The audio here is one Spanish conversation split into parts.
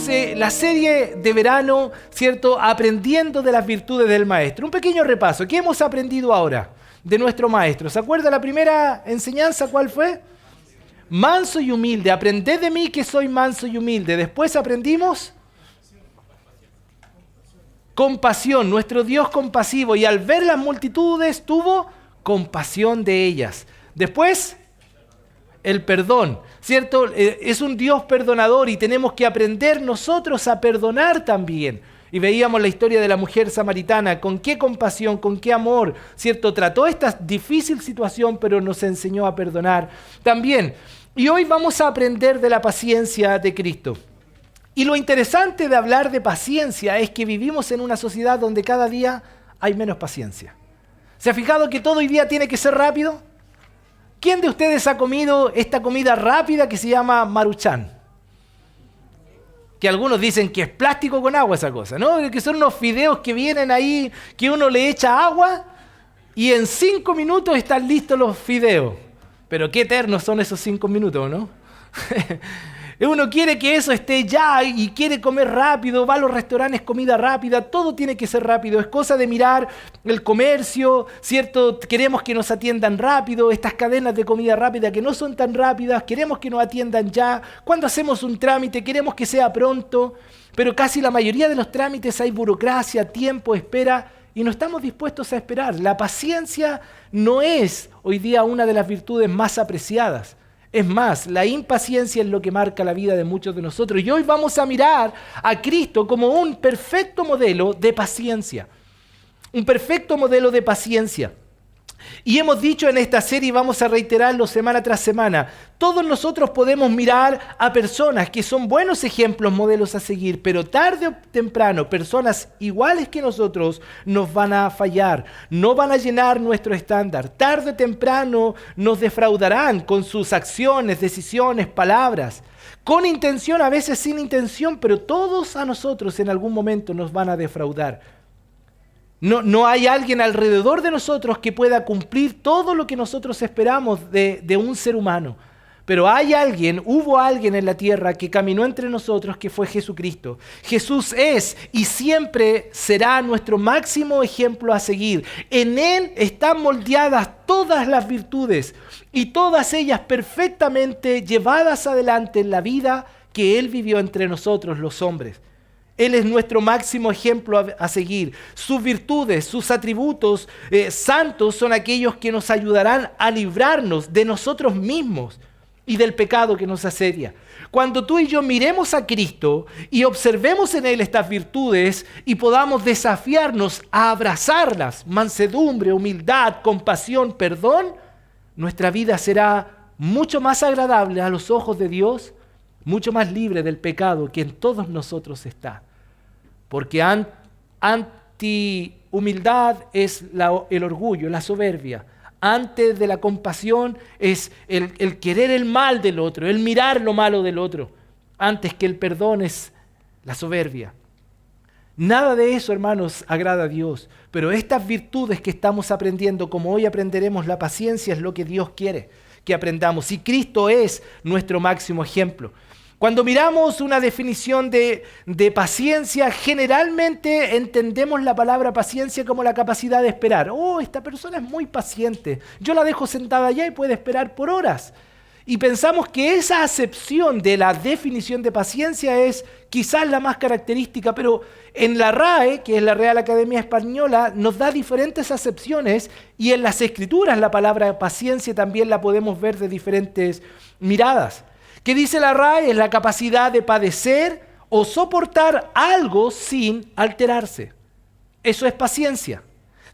estamos en la serie de verano, ¿cierto? Aprendiendo de las virtudes del maestro. Un pequeño repaso. ¿Qué hemos aprendido ahora de nuestro maestro? ¿Se acuerda la primera enseñanza? ¿Cuál fue? Manso y humilde. Aprended de mí que soy manso y humilde. Después aprendimos compasión. Nuestro Dios compasivo. Y al ver las multitudes tuvo compasión de ellas. Después, el perdón, ¿cierto? Es un Dios perdonador y tenemos que aprender nosotros a perdonar también. Y veíamos la historia de la mujer samaritana, con qué compasión, con qué amor, ¿cierto? Trató esta difícil situación, pero nos enseñó a perdonar también. Y hoy vamos a aprender de la paciencia de Cristo. Y lo interesante de hablar de paciencia es que vivimos en una sociedad donde cada día hay menos paciencia. ¿Se ha fijado que todo hoy día tiene que ser rápido? ¿Quién de ustedes ha comido esta comida rápida que se llama Maruchan? Que algunos dicen que es plástico con agua esa cosa, ¿no? Que son unos fideos que vienen ahí, que uno le echa agua y en 5 minutos están listos los fideos. Pero qué eternos son esos 5 minutos, ¿no? Uno quiere que eso esté ya y quiere comer rápido, va a los restaurantes, comida rápida, todo tiene que ser rápido. Es cosa de mirar el comercio, ¿cierto? Queremos que nos atiendan rápido, estas cadenas de comida rápida que no son tan rápidas, queremos que nos atiendan ya. Cuando hacemos un trámite, queremos que sea pronto, pero casi la mayoría de los trámites hay burocracia, tiempo, espera, y no estamos dispuestos a esperar. La paciencia no es hoy día una de las virtudes más apreciadas. Es más, la impaciencia es lo que marca la vida de muchos de nosotros. Y hoy vamos a mirar a Cristo como un perfecto modelo de paciencia. Un perfecto modelo de paciencia. Y hemos dicho en esta serie, y vamos a reiterarlo semana tras semana, todos nosotros podemos mirar a personas que son buenos ejemplos, modelos a seguir, pero tarde o temprano, personas iguales que nosotros nos van a fallar, no van a llenar nuestro estándar. Tarde o temprano nos defraudarán con sus acciones, decisiones, palabras, con intención, a veces sin intención, pero todos a nosotros en algún momento nos van a defraudar. No hay alguien alrededor de nosotros que pueda cumplir todo lo que nosotros esperamos de un ser humano. Pero hubo alguien en la tierra que caminó entre nosotros, que fue Jesucristo. Jesús es y siempre será nuestro máximo ejemplo a seguir. En Él están moldeadas todas las virtudes y todas ellas perfectamente llevadas adelante en la vida que Él vivió entre nosotros los hombres. Él es nuestro máximo ejemplo a seguir. Sus virtudes, sus atributos santos son aquellos que nos ayudarán a librarnos de nosotros mismos y del pecado que nos asedia. Cuando tú y yo miremos a Cristo y observemos en Él estas virtudes y podamos desafiarnos a abrazarlas, mansedumbre, humildad, compasión, perdón, nuestra vida será mucho más agradable a los ojos de Dios, mucho más libre del pecado que en todos nosotros está. Porque anti-humildad es el orgullo, la soberbia. Antes de la compasión es el querer el mal del otro, el mirar lo malo del otro. Antes que el perdón es la soberbia. Nada de eso, hermanos, agrada a Dios. Pero estas virtudes que estamos aprendiendo, como hoy aprenderemos la paciencia, es lo que Dios quiere que aprendamos. Y Cristo es nuestro máximo ejemplo. Cuando miramos una definición de paciencia, generalmente entendemos la palabra paciencia como la capacidad de esperar. Oh, esta persona es muy paciente. Yo la dejo sentada allá y puede esperar por horas. Y pensamos que esa acepción de la definición de paciencia es quizás la más característica, pero en la RAE, que es la Real Academia Española, nos da diferentes acepciones y en las Escrituras la palabra paciencia también la podemos ver de diferentes miradas. ¿Qué dice la RAE? Es la capacidad de padecer o soportar algo sin alterarse. Eso es paciencia.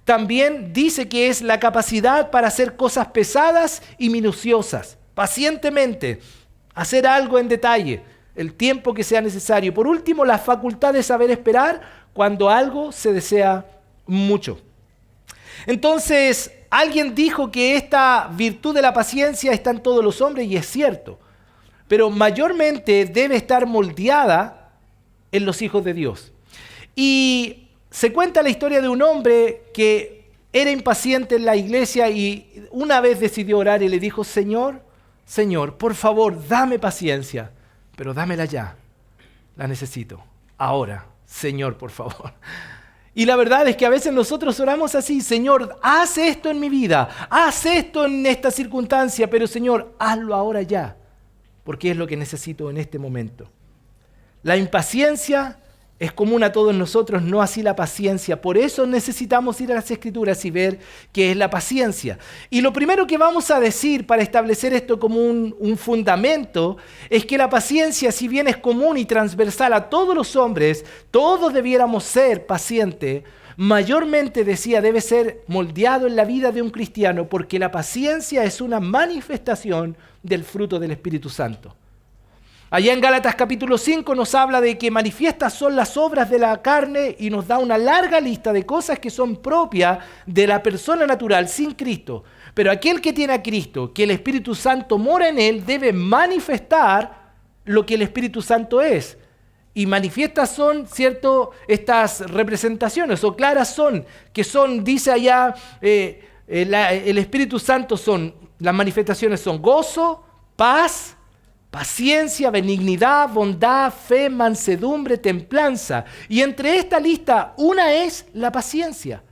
También dice que es la capacidad para hacer cosas pesadas y minuciosas. Pacientemente, hacer algo en detalle, el tiempo que sea necesario. Por último, la facultad de saber esperar cuando algo se desea mucho. Entonces, alguien dijo que esta virtud de la paciencia está en todos los hombres y es cierto. Pero mayormente debe estar moldeada en los hijos de Dios. Y se cuenta la historia de un hombre que era impaciente en la iglesia y una vez decidió orar y le dijo, Señor, por favor, dame paciencia, pero dámela ya. la necesito. Ahora, Señor, por favor. Y la verdad es que a veces nosotros oramos así: Señor, haz esto en mi vida, haz esto en esta circunstancia, pero Señor, hazlo ahora ya, porque es lo que necesito en este momento. La impaciencia es común a todos nosotros, no así la paciencia. Por eso necesitamos ir a las Escrituras y ver qué es la paciencia. Y lo primero que vamos a decir para establecer esto como un fundamento es que la paciencia, si bien es común y transversal a todos los hombres, todos debiéramos ser pacientes. Mayormente, decía, debe ser moldeado en la vida de un cristiano, porque la paciencia es una manifestación del fruto del Espíritu Santo. Allá en Gálatas capítulo 5 nos habla de que manifiestas son las obras de la carne y nos da una larga lista de cosas que son propias de la persona natural sin Cristo. Pero aquel que tiene a Cristo, que el Espíritu Santo mora en él, debe manifestar lo que el Espíritu Santo es. Y manifiestas son, ¿cierto?, estas representaciones, o claras son, que son, dice allá, el Espíritu Santo son, las manifestaciones son gozo, paz, paciencia, benignidad, bondad, fe, mansedumbre, templanza. Y entre esta lista, una es la paciencia.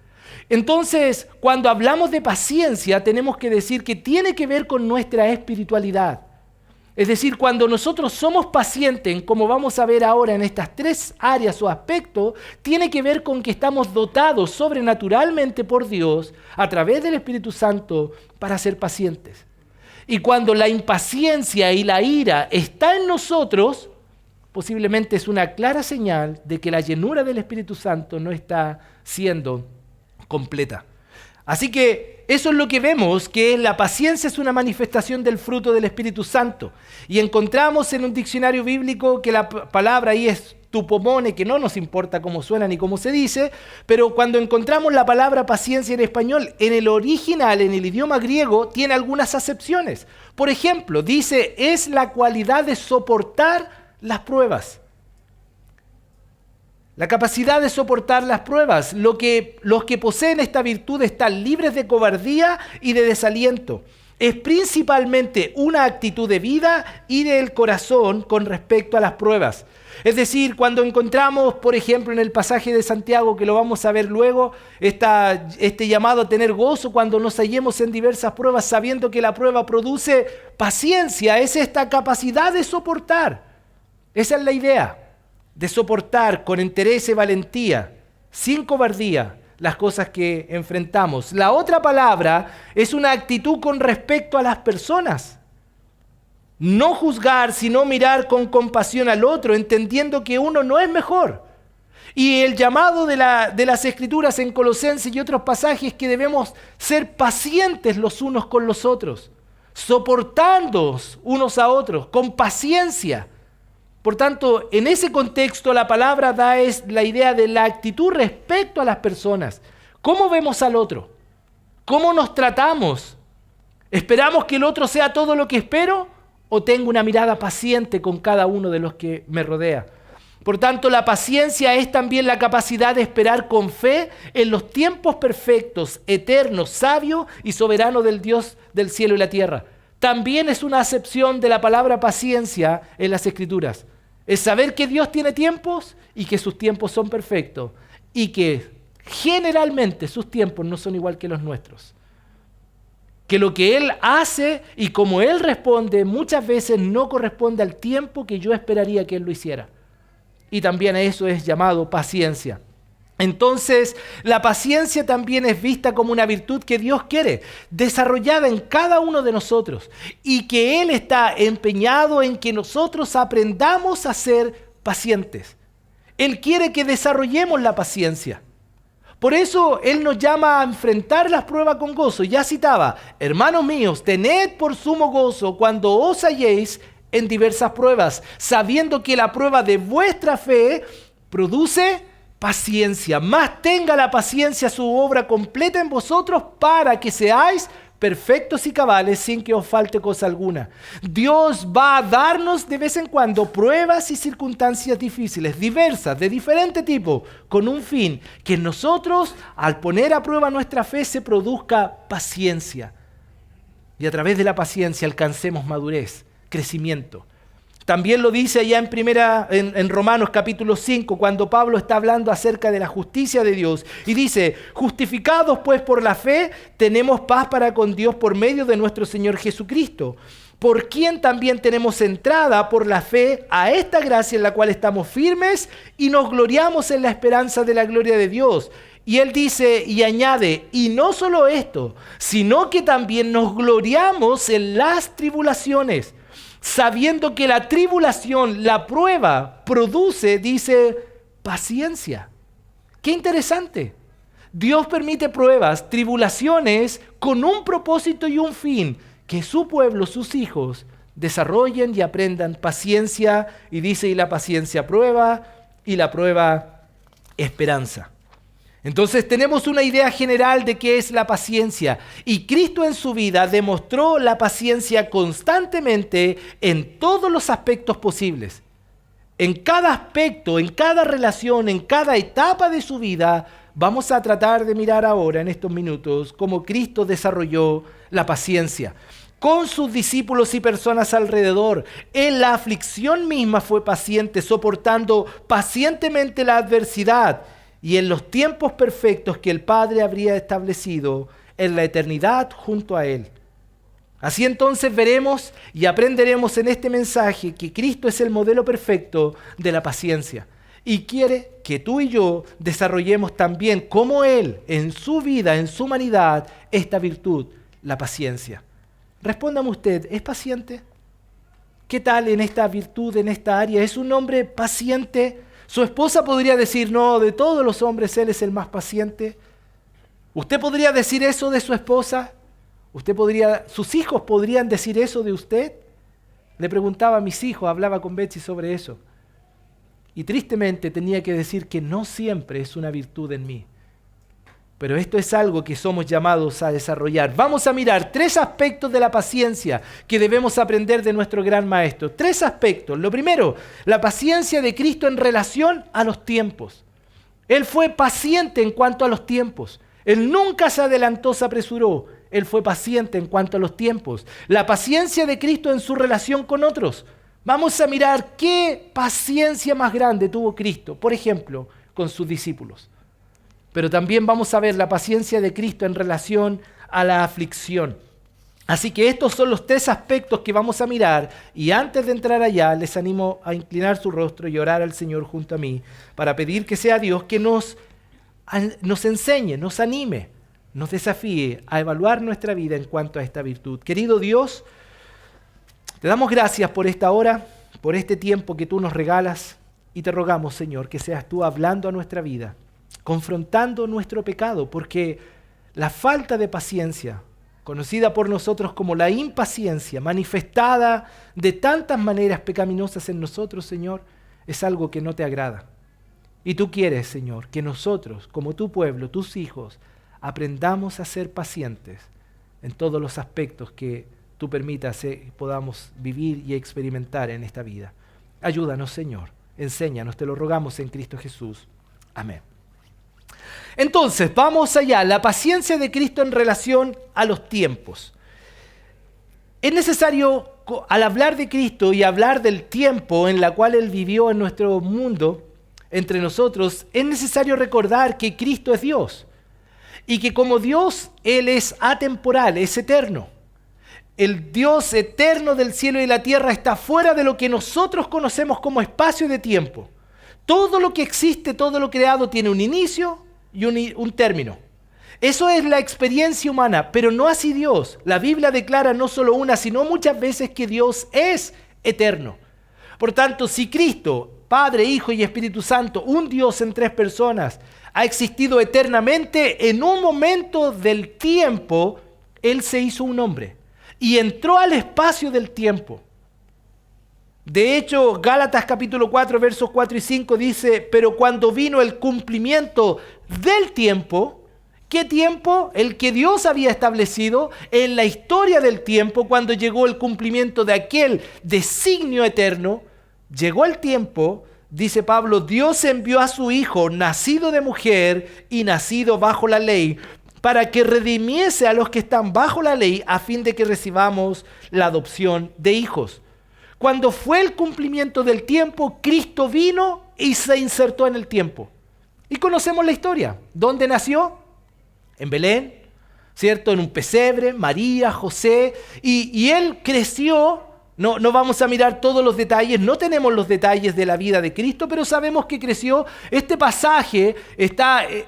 Entonces, cuando hablamos de paciencia, tenemos que decir que tiene que ver con nuestra espiritualidad. Es decir, cuando nosotros somos pacientes, como vamos a ver ahora en estas tres áreas o aspectos, tiene que ver con que estamos dotados sobrenaturalmente por Dios, a través del Espíritu Santo, para ser pacientes. Y cuando la impaciencia y la ira está en nosotros, posiblemente es una clara señal de que la llenura del Espíritu Santo no está siendo completa. Así que eso es lo que vemos, que la paciencia es una manifestación del fruto del Espíritu Santo. Y encontramos en un diccionario bíblico que la palabra ahí es tupomone, que no nos importa cómo suena ni cómo se dice, pero cuando encontramos la palabra paciencia en español, en el original, en el idioma griego, tiene algunas acepciones. Por ejemplo, dice, es la cualidad de soportar las pruebas. La capacidad de soportar las pruebas. Los que poseen esta virtud están libres de cobardía y de desaliento. Es principalmente una actitud de vida y del corazón con respecto a las pruebas. Es decir, cuando encontramos, por ejemplo, en el pasaje de Santiago, que lo vamos a ver luego, este llamado a tener gozo cuando nos hallemos en diversas pruebas, sabiendo que la prueba produce paciencia, es esta capacidad de soportar. Esa es la idea, de soportar con interés y valentía, sin cobardía, las cosas que enfrentamos. La otra palabra es una actitud con respecto a las personas. No juzgar, sino mirar con compasión al otro, entendiendo que uno no es mejor. Y el llamado de las Escrituras en Colosenses y otros pasajes, que debemos ser pacientes los unos con los otros, soportándonos unos a otros, con paciencia. Por tanto, en ese contexto la palabra da es la idea de la actitud respecto a las personas. ¿Cómo vemos al otro? ¿Cómo nos tratamos? ¿Esperamos que el otro sea todo lo que espero? ¿O tengo una mirada paciente con cada uno de los que me rodea? Por tanto, la paciencia es también la capacidad de esperar con fe en los tiempos perfectos, eternos, sabios y soberanos del Dios del cielo y la tierra. También es una acepción de la palabra paciencia en las Escrituras. Es saber que Dios tiene tiempos y que sus tiempos son perfectos y que generalmente sus tiempos no son igual que los nuestros. Que lo que Él hace y como Él responde muchas veces no corresponde al tiempo que yo esperaría que Él lo hiciera. Y también a eso es llamado paciencia. Entonces, la paciencia también es vista como una virtud que Dios quiere, desarrollada en cada uno de nosotros, y que Él está empeñado en que nosotros aprendamos a ser pacientes. Él quiere que desarrollemos la paciencia. Por eso Él nos llama a enfrentar las pruebas con gozo. Ya citaba, hermanos míos, tened por sumo gozo cuando os halléis en diversas pruebas, sabiendo que la prueba de vuestra fe produce paciencia. Más tenga la paciencia su obra completa en vosotros para que seáis perfectos y cabales sin que os falte cosa alguna. Dios va a darnos de vez en cuando pruebas y circunstancias difíciles, diversas, de diferente tipo, con un fin, que en nosotros, al poner a prueba nuestra fe, se produzca paciencia. Y a través de la paciencia alcancemos madurez, crecimiento. También lo dice allá en Romanos capítulo 5, cuando Pablo está hablando acerca de la justicia de Dios. Y dice, justificados pues por la fe, tenemos paz para con Dios por medio de nuestro Señor Jesucristo, por quien también tenemos entrada por la fe a esta gracia en la cual estamos firmes y nos gloriamos en la esperanza de la gloria de Dios. Y él dice y añade, y no solo esto, sino que también nos gloriamos en las tribulaciones, sabiendo que la tribulación, la prueba, produce, dice, paciencia. Qué interesante. Dios permite pruebas, tribulaciones, con un propósito y un fin, que su pueblo, sus hijos, desarrollen y aprendan paciencia, y dice, y la paciencia prueba, y la prueba esperanza. Entonces tenemos una idea general de qué es la paciencia, y Cristo en su vida demostró la paciencia constantemente en todos los aspectos posibles. En cada aspecto, en cada relación, en cada etapa de su vida, vamos a tratar de mirar ahora en estos minutos cómo Cristo desarrolló la paciencia con sus discípulos y personas alrededor. En la aflicción misma fue paciente, soportando pacientemente la adversidad y en los tiempos perfectos que el Padre habría establecido en la eternidad junto a Él. Así entonces veremos y aprenderemos en este mensaje que Cristo es el modelo perfecto de la paciencia y quiere que tú y yo desarrollemos también como Él en su vida, en su humanidad, esta virtud, la paciencia. Respóndame usted, ¿es paciente? ¿Qué tal en esta virtud, en esta área? ¿Es un hombre paciente? Su esposa podría decir, no, de todos los hombres él es el más paciente. ¿Usted podría decir eso de su esposa? ¿Sus hijos podrían decir eso de usted? Le preguntaba a mis hijos, hablaba con Betsy sobre eso. Y tristemente tenía que decir que no siempre es una virtud en mí. Pero esto es algo que somos llamados a desarrollar. Vamos a mirar 3 aspectos de la paciencia que debemos aprender de nuestro gran maestro. 3 aspectos. Lo primero, la paciencia de Cristo en relación a los tiempos. Él fue paciente en cuanto a los tiempos. Él nunca se adelantó, se apresuró. Él fue paciente en cuanto a los tiempos. La paciencia de Cristo en su relación con otros. Vamos a mirar qué paciencia más grande tuvo Cristo, por ejemplo, con sus discípulos. Pero también vamos a ver la paciencia de Cristo en relación a la aflicción. Así que estos son los 3 aspectos que vamos a mirar. Y antes de entrar allá, les animo a inclinar su rostro y orar al Señor junto a mí para pedir que sea Dios que nos enseñe, nos anime, nos desafíe a evaluar nuestra vida en cuanto a esta virtud. Querido Dios, te damos gracias por esta hora, por este tiempo que tú nos regalas y te rogamos, Señor, que seas tú hablando a nuestra vida, confrontando nuestro pecado, porque la falta de paciencia, conocida por nosotros como la impaciencia, manifestada de tantas maneras pecaminosas en nosotros, Señor, es algo que no te agrada. Y tú quieres, Señor, que nosotros, como tu pueblo, tus hijos, aprendamos a ser pacientes en todos los aspectos que tú permitas podamos vivir y experimentar en esta vida. Ayúdanos, Señor, enséñanos, te lo rogamos en Cristo Jesús. Amén. Entonces, vamos allá, la paciencia de Cristo en relación a los tiempos. Es necesario, al hablar de Cristo y hablar del tiempo en el cual Él vivió en nuestro mundo, entre nosotros, es necesario recordar que Cristo es Dios y que como Dios, Él es atemporal, es eterno. El Dios eterno del cielo y la tierra está fuera de lo que nosotros conocemos como espacio de tiempo. Todo lo que existe, todo lo creado tiene un inicio y un término. Eso es la experiencia humana, pero no así Dios. La Biblia declara no solo una, sino muchas veces que Dios es eterno. Por tanto, si Cristo, Padre, Hijo y Espíritu Santo, un Dios en 3 personas, ha existido eternamente, en un momento del tiempo, Él se hizo un hombre y entró al espacio del tiempo. De hecho, Gálatas capítulo 4, versos 4 y 5 dice, pero cuando vino el cumplimiento del tiempo, ¿qué tiempo? El que Dios había establecido en la historia del tiempo, cuando llegó el cumplimiento de aquel designio eterno, llegó el tiempo, dice Pablo, Dios envió a su Hijo, nacido de mujer y nacido bajo la ley, para que redimiese a los que están bajo la ley, a fin de que recibamos la adopción de hijos. Cuando fue el cumplimiento del tiempo, Cristo vino y se insertó en el tiempo. Y conocemos la historia. ¿Dónde nació? En Belén, ¿cierto? En un pesebre, María, José, y él creció. No vamos a mirar todos los detalles, no tenemos los detalles de la vida de Cristo, pero sabemos que creció. Este pasaje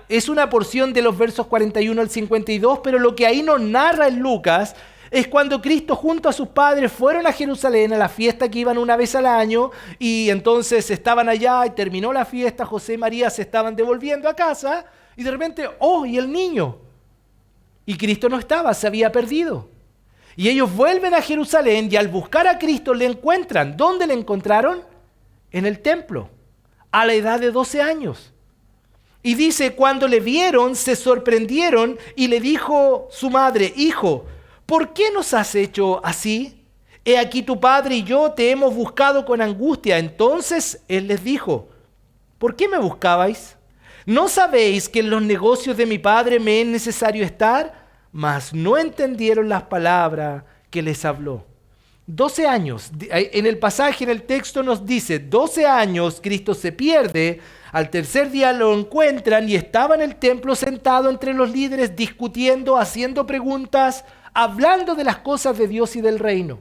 es una porción de los versos 41 al 52, pero lo que ahí nos narra en Lucas es cuando Cristo junto a sus padres fueron a Jerusalén a la fiesta que iban una vez al año, y entonces estaban allá y terminó la fiesta, José y María se estaban devolviendo a casa, y de repente, ¿y el niño? Y Cristo no estaba, se había perdido. Y ellos vuelven a Jerusalén y al buscar a Cristo le encuentran. ¿Dónde le encontraron? En el templo, a la edad de 12 años. Y dice, cuando le vieron, se sorprendieron y le dijo su madre, hijo, ¿por qué nos has hecho así? He aquí tu padre y yo te hemos buscado con angustia. Entonces él les dijo, ¿por qué me buscabais? ¿No sabéis que en los negocios de mi padre me es necesario estar? Mas no entendieron las palabras que les habló. 12 años, en el pasaje, en el texto nos dice, 12 años Cristo se pierde, al tercer día lo encuentran y estaba en el templo sentado entre los líderes discutiendo, haciendo preguntas, hablando de las cosas de Dios y del reino.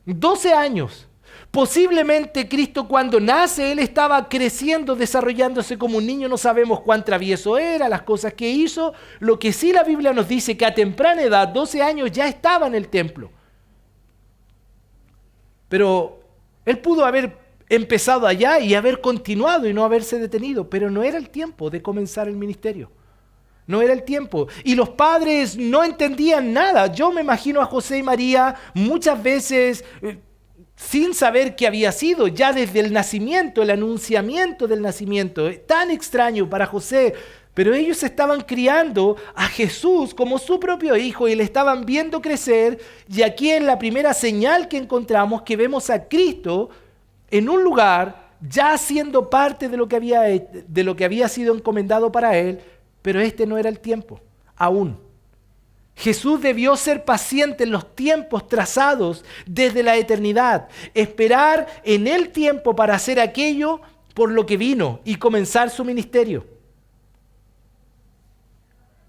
12 años. Posiblemente Cristo cuando nace, Él estaba creciendo, desarrollándose como un niño, no sabemos cuán travieso era, las cosas que hizo. Lo que sí la Biblia nos dice que a temprana edad, 12 años, ya estaba en el templo. Pero Él pudo haber empezado allá y haber continuado y no haberse detenido, pero no era el tiempo de comenzar el ministerio. No era el tiempo. Y los padres no entendían nada. Yo me imagino a José y María muchas veces sin saber qué había sido, ya desde el nacimiento, el anunciamiento del nacimiento, tan extraño para José, pero ellos estaban criando a Jesús como su propio hijo y le estaban viendo crecer, y aquí es la primera señal que encontramos, que vemos a Cristo en un lugar ya siendo parte de lo que había sido encomendado para él, pero este no era el tiempo, aún. Jesús debió ser paciente en los tiempos trazados desde la eternidad, esperar en el tiempo para hacer aquello por lo que vino y comenzar su ministerio.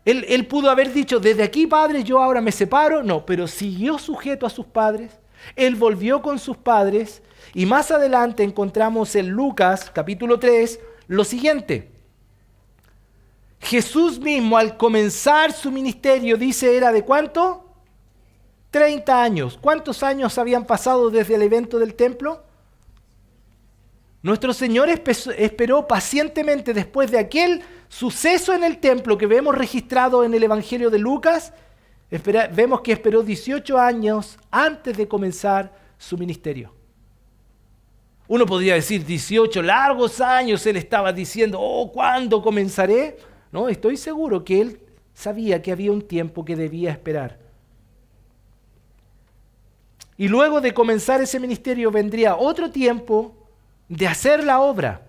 Él pudo haber dicho, desde aquí, Padre, yo ahora me separo. No, pero siguió sujeto a sus padres. Él volvió con sus padres y más adelante encontramos en Lucas capítulo 3 lo siguiente. Jesús mismo al comenzar su ministerio, dice, ¿era de cuánto? 30 años. ¿Cuántos años habían pasado desde el evento del templo? Nuestro Señor esperó pacientemente después de aquel suceso en el templo que vemos registrado en el Evangelio de Lucas. Vemos que esperó 18 años antes de comenzar su ministerio. Uno podría decir 18 largos años Él estaba diciendo, ¿cuándo comenzaré? No, estoy seguro que Él sabía que había un tiempo que debía esperar. Y luego de comenzar ese ministerio vendría otro tiempo de hacer la obra.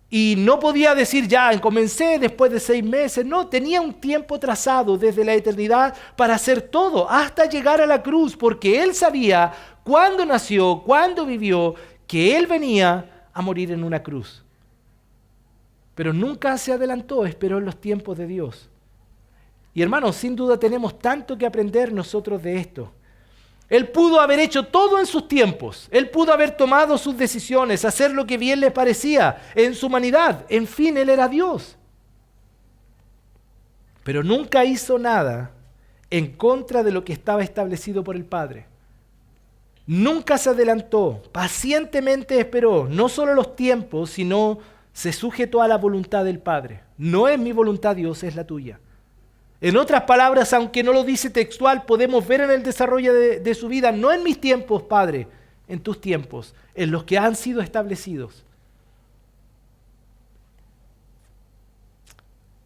Y no podía decir ya, comencé después de 6 meses. No, tenía un tiempo trazado desde la eternidad para hacer todo, hasta llegar a la cruz, porque Él sabía cuándo nació, cuándo vivió, que Él venía a morir en una cruz. Pero nunca se adelantó, esperó en los tiempos de Dios. Y hermanos, sin duda tenemos tanto que aprender nosotros de esto. Él pudo haber hecho todo en sus tiempos. Él pudo haber tomado sus decisiones, hacer lo que bien le parecía en su humanidad. En fin, Él era Dios. Pero nunca hizo nada en contra de lo que estaba establecido por el Padre. Nunca se adelantó, pacientemente esperó, no solo los tiempos, sino se sujetó a la voluntad del Padre. No es mi voluntad, Dios, es la tuya. En otras palabras, aunque no lo dice textual, podemos ver en el desarrollo de su vida, no en mis tiempos, Padre, en tus tiempos, en los que han sido establecidos.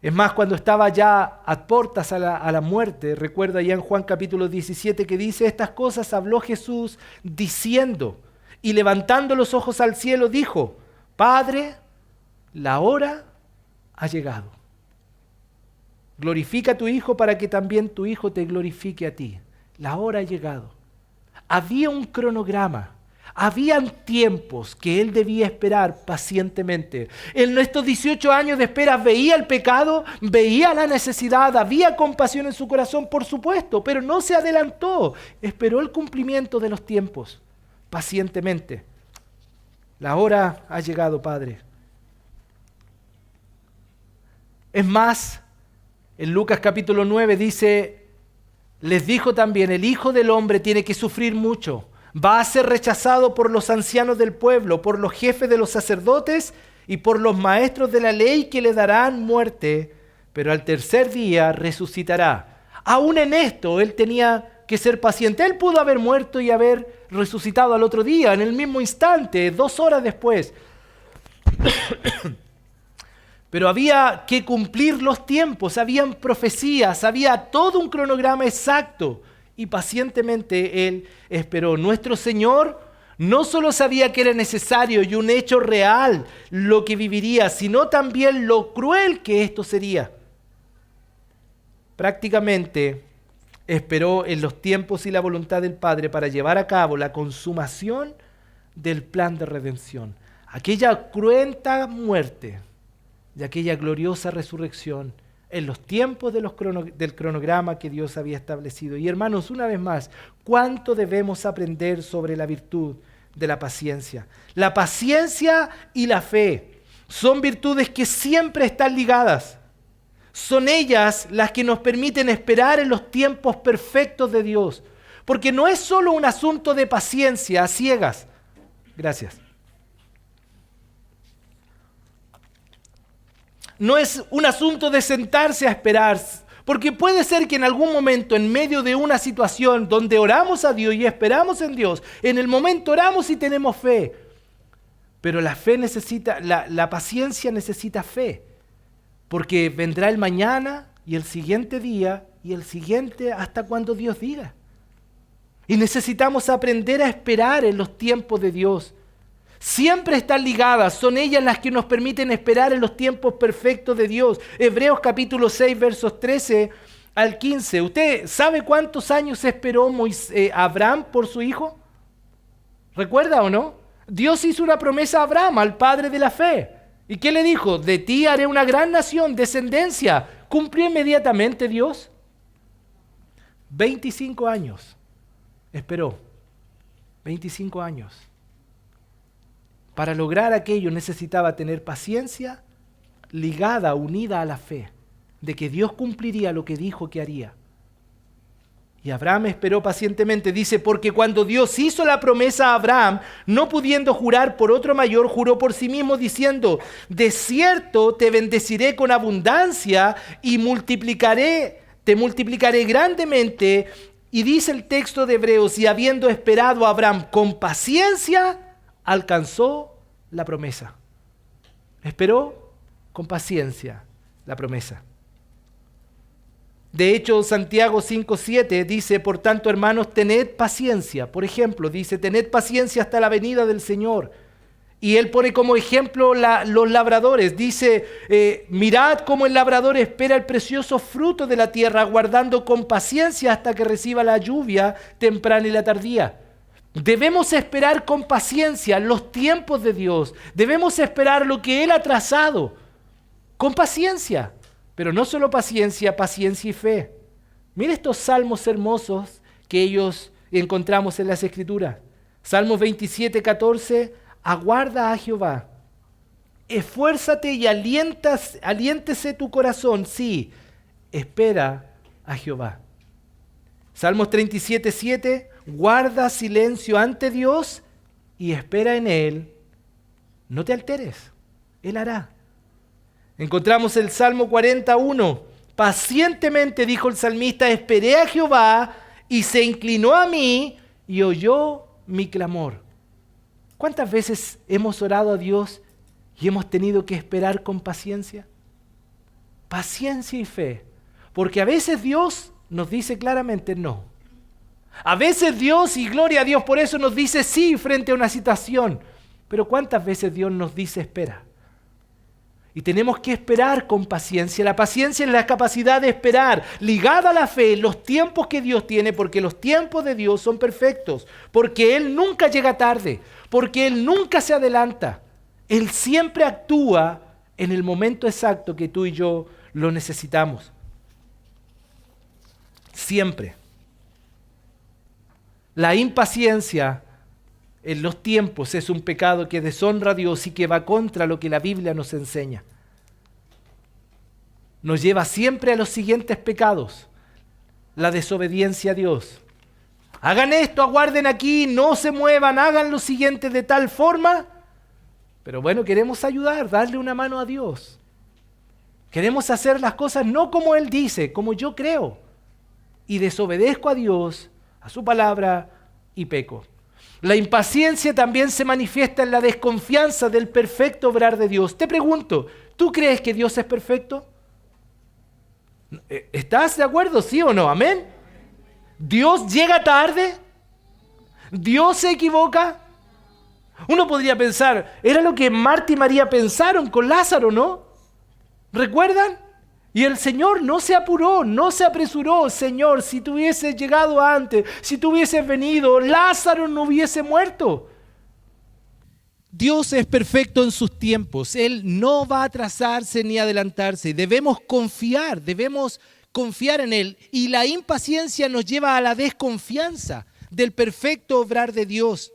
Es más, cuando estaba ya a puertas a la muerte, recuerda ya en Juan capítulo 17 que dice, estas cosas habló Jesús diciendo, y levantando los ojos al cielo dijo, Padre, la hora ha llegado. Glorifica a tu Hijo para que también tu Hijo te glorifique a ti. La hora ha llegado. Había un cronograma. Habían tiempos que él debía esperar pacientemente. En estos 18 años de espera veía el pecado, veía la necesidad, había compasión en su corazón, por supuesto, pero no se adelantó. Esperó el cumplimiento de los tiempos pacientemente. La hora ha llegado, Padre. Es más, en Lucas capítulo 9 dice, les dijo también, el Hijo del Hombre tiene que sufrir mucho. Va a ser rechazado por los ancianos del pueblo, por los jefes de los sacerdotes y por los maestros de la ley que le darán muerte, pero al tercer día resucitará. Aún en esto él tenía que ser paciente. Él pudo haber muerto y haber resucitado al otro día, en el mismo instante, 2 horas después. Pero había que cumplir los tiempos, habían profecías, había todo un cronograma exacto. Y pacientemente él esperó. Nuestro Señor no solo sabía que era necesario y un hecho real lo que viviría, sino también lo cruel que esto sería. Prácticamente esperó en los tiempos y la voluntad del Padre para llevar a cabo la consumación del plan de redención. Aquella cruenta muerte y aquella gloriosa resurrección en los tiempos del cronograma que Dios había establecido. Y hermanos, una vez más, ¿cuánto debemos aprender sobre la virtud de la paciencia? La paciencia y la fe son virtudes que siempre están ligadas. Son ellas las que nos permiten esperar en los tiempos perfectos de Dios. Porque no es solo un asunto de paciencia a ciegas. Gracias. No es un asunto de sentarse a esperar, porque puede ser que en algún momento, en medio de una situación donde oramos a Dios y esperamos en Dios, en el momento oramos y tenemos fe, pero la fe necesita, la paciencia necesita fe, porque vendrá el mañana y el siguiente día y el siguiente hasta cuando Dios diga. Y necesitamos aprender a esperar en los tiempos de Dios. Siempre están ligadas, son ellas las que nos permiten esperar en los tiempos perfectos de Dios. Hebreos capítulo 6, versos 13 al 15. ¿Usted sabe cuántos años esperó Abraham por su hijo? ¿Recuerda o no? Dios hizo una promesa a Abraham, al padre de la fe. ¿Y qué le dijo? De ti haré una gran nación, descendencia. ¿Cumplió inmediatamente Dios? 25 años esperó. 25 años. Para lograr aquello necesitaba tener paciencia ligada, unida a la fe, de que Dios cumpliría lo que dijo que haría. Y Abraham esperó pacientemente, dice, porque cuando Dios hizo la promesa a Abraham, no pudiendo jurar por otro mayor, juró por sí mismo diciendo, de cierto te bendeciré con abundancia y te multiplicaré grandemente. Y dice el texto de Hebreos, y habiendo esperado a Abraham con paciencia, alcanzó la promesa. Esperó con paciencia la promesa. De hecho, Santiago 5:7 dice, por tanto, hermanos, tened paciencia. Por ejemplo, dice, tened paciencia hasta la venida del Señor. Y él pone como ejemplo los labradores. Dice, mirad cómo el labrador espera el precioso fruto de la tierra, aguardando con paciencia hasta que reciba la lluvia temprana y la tardía. Debemos esperar con paciencia los tiempos de Dios. Debemos esperar lo que Él ha trazado. Con paciencia. Pero no solo paciencia, paciencia y fe. Mira estos salmos hermosos que ellos encontramos en las Escrituras. Salmos 27:14. Aguarda a Jehová. Esfuérzate y aliéntese tu corazón. Sí, espera a Jehová. Salmos 37:7. Guarda silencio ante Dios y espera en Él. No te alteres, Él hará. Encontramos el Salmo 41. Pacientemente, dijo el salmista, esperé a Jehová y se inclinó a mí y oyó mi clamor. ¿Cuántas veces hemos orado a Dios y hemos tenido que esperar con paciencia? Paciencia y fe. Porque a veces Dios nos dice claramente no. A veces Dios, y gloria a Dios por eso, nos dice sí frente a una situación. Pero ¿cuántas veces Dios nos dice espera? Y tenemos que esperar con paciencia. La paciencia es la capacidad de esperar, ligada a la fe, los tiempos que Dios tiene, porque los tiempos de Dios son perfectos, porque Él nunca llega tarde, porque Él nunca se adelanta. Él siempre actúa en el momento exacto que tú y yo lo necesitamos. Siempre. La impaciencia en los tiempos es un pecado que deshonra a Dios y que va contra lo que la Biblia nos enseña. Nos lleva siempre a los siguientes pecados. La desobediencia a Dios. Hagan esto, aguarden aquí, no se muevan, hagan lo siguiente de tal forma. Pero bueno, queremos ayudar, darle una mano a Dios. Queremos hacer las cosas no como Él dice, como yo creo. Y desobedezco a Dios, a su palabra y peco. La impaciencia también se manifiesta en la desconfianza del perfecto obrar de Dios. Te pregunto, ¿tú crees que Dios es perfecto? ¿Estás de acuerdo, sí o no? ¿Amén? ¿Dios llega tarde? ¿Dios se equivoca? Uno podría pensar, era lo que Marta y María pensaron con Lázaro, ¿no? ¿Recuerdan? Y el Señor no se apuró, no se apresuró. Señor, si tú hubieses llegado antes, si tú hubieses venido, Lázaro no hubiese muerto. Dios es perfecto en sus tiempos. Él no va a atrasarse ni adelantarse. Debemos confiar en Él. Y la impaciencia nos lleva a la desconfianza del perfecto obrar de Dios.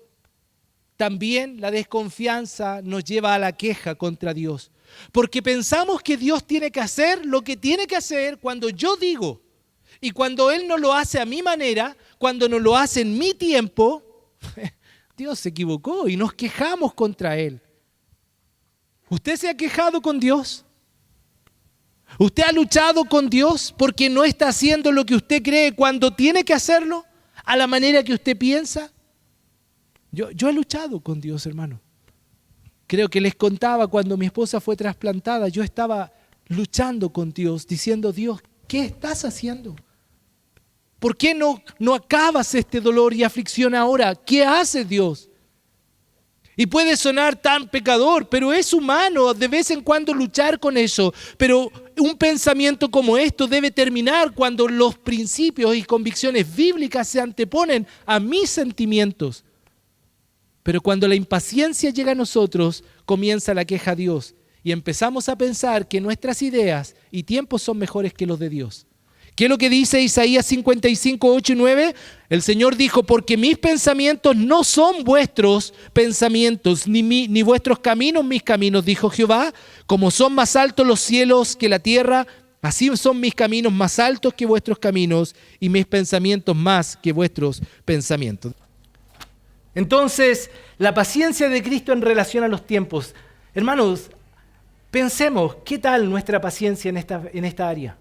También la desconfianza nos lleva a la queja contra Dios. Porque pensamos que Dios tiene que hacer lo que tiene que hacer cuando yo digo. Y cuando Él no lo hace a mi manera, cuando no lo hace en mi tiempo, Dios se equivocó y nos quejamos contra Él. ¿Usted se ha quejado con Dios? ¿Usted ha luchado con Dios porque no está haciendo lo que usted cree cuando tiene que hacerlo a la manera que usted piensa? Yo he luchado con Dios, hermano. Creo que les contaba cuando mi esposa fue trasplantada, yo estaba luchando con Dios, diciendo, Dios, ¿qué estás haciendo? ¿Por qué no acabas este dolor y aflicción ahora? ¿Qué hace Dios? Y puede sonar tan pecador, pero es humano de vez en cuando luchar con eso. Pero un pensamiento como esto debe terminar cuando los principios y convicciones bíblicas se anteponen a mis sentimientos. Pero cuando la impaciencia llega a nosotros, comienza la queja a Dios y empezamos a pensar que nuestras ideas y tiempos son mejores que los de Dios. ¿Qué es lo que dice Isaías 55, 8 y 9? El Señor dijo, porque mis pensamientos no son vuestros pensamientos, ni vuestros caminos mis caminos, dijo Jehová. Como son más altos los cielos que la tierra, así son mis caminos más altos que vuestros caminos y mis pensamientos más que vuestros pensamientos. Entonces, la paciencia de Cristo en relación a los tiempos. Hermanos, pensemos, ¿qué tal nuestra paciencia en esta área?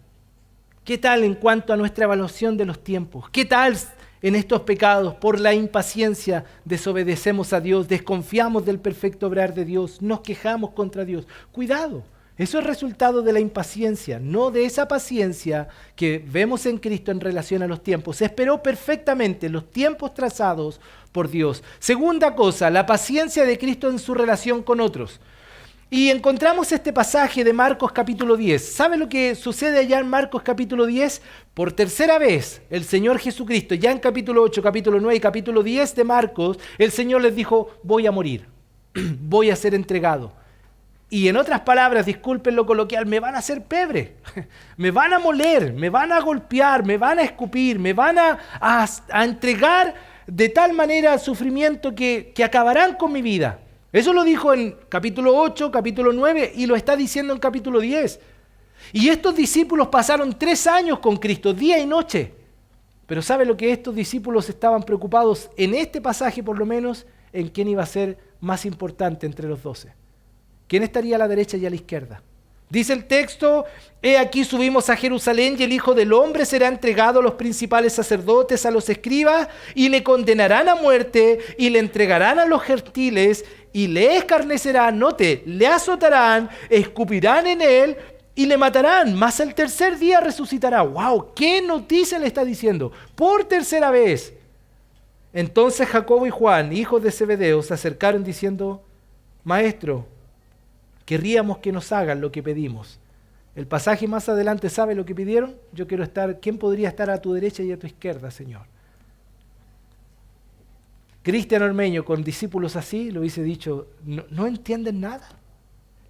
¿Qué tal en cuanto a nuestra evaluación de los tiempos? ¿Qué tal en estos pecados? Por la impaciencia desobedecemos a Dios, desconfiamos del perfecto obrar de Dios, nos quejamos contra Dios. Cuidado, eso es resultado de la impaciencia, no de esa paciencia que vemos en Cristo en relación a los tiempos. Se esperó perfectamente los tiempos trazados por Dios. Segunda cosa, la paciencia de Cristo en su relación con otros. Y encontramos este pasaje de Marcos capítulo 10. ¿Sabe lo que sucede allá en Marcos capítulo 10? Por tercera vez, el Señor Jesucristo, ya en capítulo 8, capítulo 9 y capítulo 10 de Marcos, el Señor les dijo, voy a morir, voy a ser entregado. Y en otras palabras, disculpen lo coloquial, me van a hacer pebre, me van a moler, me van a golpear, me van a escupir, me van a entregar de tal manera sufrimiento que acabarán con mi vida. Eso lo dijo en capítulo 8, capítulo 9 y lo está diciendo en capítulo 10. Y estos discípulos pasaron 3 años con Cristo, día y noche. Pero ¿sabe lo que estos discípulos estaban preocupados en este pasaje por lo menos? En quién iba a ser más importante entre los 12. ¿Quién estaría a la derecha y a la izquierda? Dice el texto, he aquí subimos a Jerusalén y el Hijo del Hombre será entregado a los principales sacerdotes, a los escribas, y le condenarán a muerte y le entregarán a los gentiles y le escarnecerán, note, le azotarán, escupirán en él y le matarán, mas el tercer día resucitará. ¡Wow! ¿Qué noticia le está diciendo? Por tercera vez. Entonces Jacobo y Juan, hijos de Zebedeo, se acercaron diciendo, Maestro, querríamos que nos hagan lo que pedimos. El pasaje más adelante, ¿sabe lo que pidieron? Yo quiero estar, ¿quién podría estar a tu derecha y a tu izquierda, Señor? Cristian Ormeño, con discípulos así, lo hubiese dicho, no entienden nada.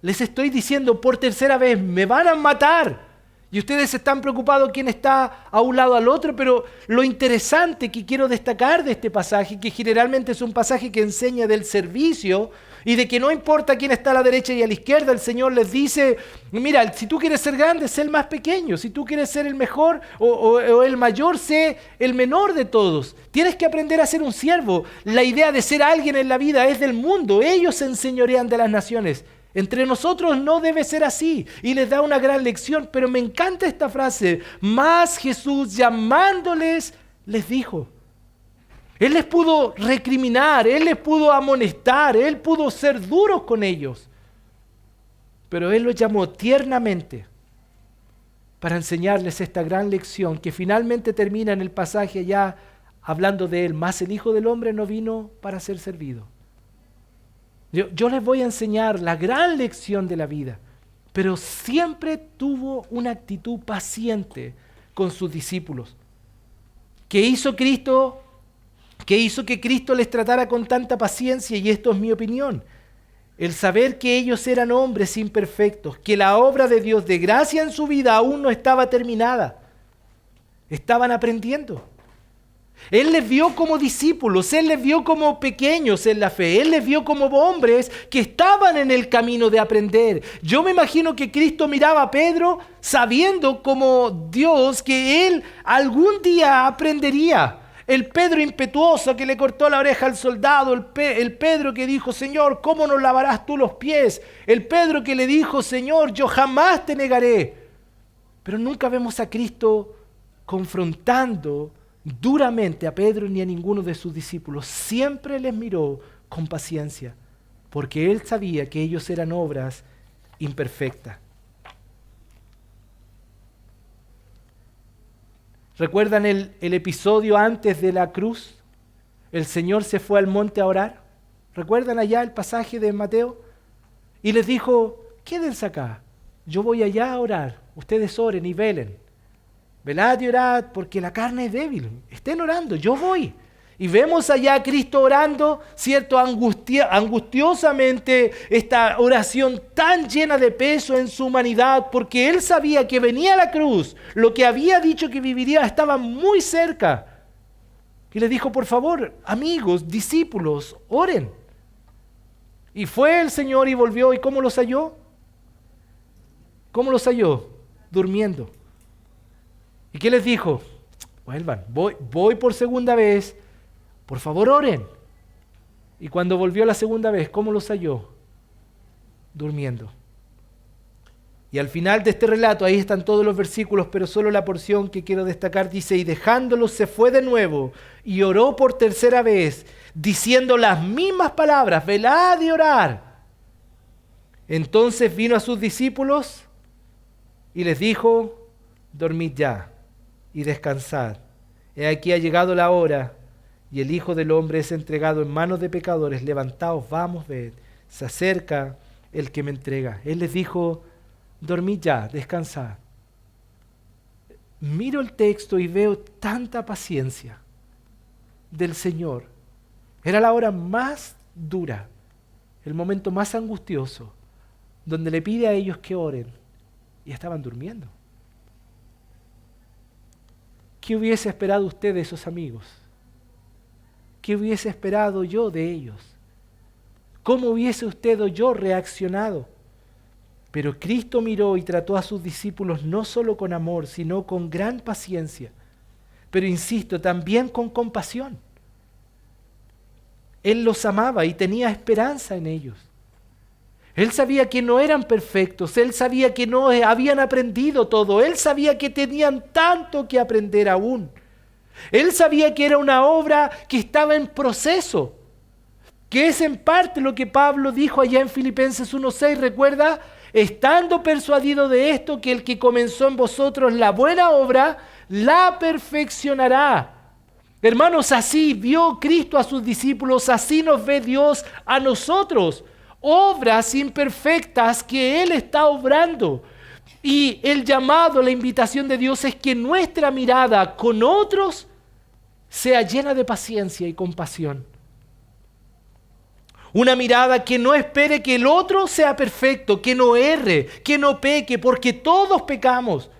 Les estoy diciendo por tercera vez, me van a matar. Y ustedes están preocupados quién está a un lado al otro, pero lo interesante que quiero destacar de este pasaje, que generalmente es un pasaje que enseña del servicio y de que no importa quién está a la derecha y a la izquierda, el Señor les dice, mira, si tú quieres ser grande, sé el más pequeño. Si tú quieres ser el mejor o el mayor, sé el menor de todos. Tienes que aprender a ser un siervo. La idea de ser alguien en la vida es del mundo. Ellos se enseñorean de las naciones. Entre nosotros no debe ser así. Y les da una gran lección. Pero me encanta esta frase. Mas Jesús llamándoles, les dijo. Él les pudo recriminar, Él les pudo amonestar, Él pudo ser duros con ellos. Pero Él los llamó tiernamente para enseñarles esta gran lección que finalmente termina en el pasaje ya hablando de Él. Mas el Hijo del Hombre no vino para ser servido. Yo les voy a enseñar la gran lección de la vida, pero siempre tuvo una actitud paciente con sus discípulos. ¿Qué hizo Cristo? ¿Qué hizo que Cristo les tratara con tanta paciencia? Y esto es mi opinión. El saber que ellos eran hombres imperfectos, que la obra de Dios de gracia en su vida aún no estaba terminada. Estaban aprendiendo. Él les vio como discípulos, Él les vio como pequeños en la fe, Él les vio como hombres que estaban en el camino de aprender. Yo me imagino que Cristo miraba a Pedro sabiendo como Dios que Él algún día aprendería. El Pedro impetuoso que le cortó la oreja al soldado, el Pedro que dijo, Señor, ¿cómo nos lavarás tú los pies? El Pedro que le dijo, Señor, yo jamás te negaré. Pero nunca vemos a Cristo confrontando duramente a Pedro ni a ninguno de sus discípulos. Siempre les miró con paciencia, porque Él sabía que ellos eran obras imperfectas. ¿Recuerdan el episodio antes de la cruz? El Señor se fue al monte a orar. ¿Recuerdan allá el pasaje de Mateo? Y les dijo, quédense acá, yo voy allá a orar, ustedes oren y velen. Velad y orad porque la carne es débil, estén orando, yo voy. Y vemos allá a Cristo orando, ¿cierto? Angustiosamente, esta oración tan llena de peso en su humanidad, porque Él sabía que venía a la cruz, lo que había dicho que viviría estaba muy cerca. Y le dijo, por favor, amigos, discípulos, oren. Y fue el Señor y volvió, ¿y cómo los halló? ¿Cómo los halló? Durmiendo. ¿Y qué les dijo? Vuelvan, voy por segunda vez. Por favor, oren. Y cuando volvió la segunda vez, ¿cómo los halló? Durmiendo. Y al final de este relato, ahí están todos los versículos, pero solo la porción que quiero destacar dice, y dejándolos se fue de nuevo y oró por tercera vez, diciendo las mismas palabras, velad y orar. Entonces vino a sus discípulos y les dijo, dormid ya y descansad. He aquí ha llegado la hora y el Hijo del Hombre es entregado en manos de pecadores. Levantaos, vamos, ved, se acerca el que me entrega. Él les dijo, dormid ya, descansad. Miro el texto y veo tanta paciencia del Señor. Era la hora más dura, el momento más angustioso, donde le pide a ellos que oren y estaban durmiendo. ¿Qué hubiese esperado usted de esos amigos? ¿Qué hubiese esperado yo de ellos? ¿Cómo hubiese usted o yo reaccionado? Pero Cristo miró y trató a sus discípulos no solo con amor, sino con gran paciencia. Pero insisto, también con compasión. Él los amaba y tenía esperanza en ellos. Él sabía que no eran perfectos, Él sabía que no habían aprendido todo, Él sabía que tenían tanto que aprender aún. Él sabía que era una obra que estaba en proceso, que es en parte lo que Pablo dijo allá en Filipenses 1:6, ¿recuerda? Estando persuadido de esto, que el que comenzó en vosotros la buena obra, la perfeccionará. Hermanos, así vio Cristo a sus discípulos, así nos ve Dios a nosotros. obras imperfectas que Él está obrando. Y el llamado, la invitación de Dios es que nuestra mirada con otros sea llena de paciencia y compasión. Una mirada que no espere que el otro sea perfecto, que no erre, que no peque, porque todos pecamos.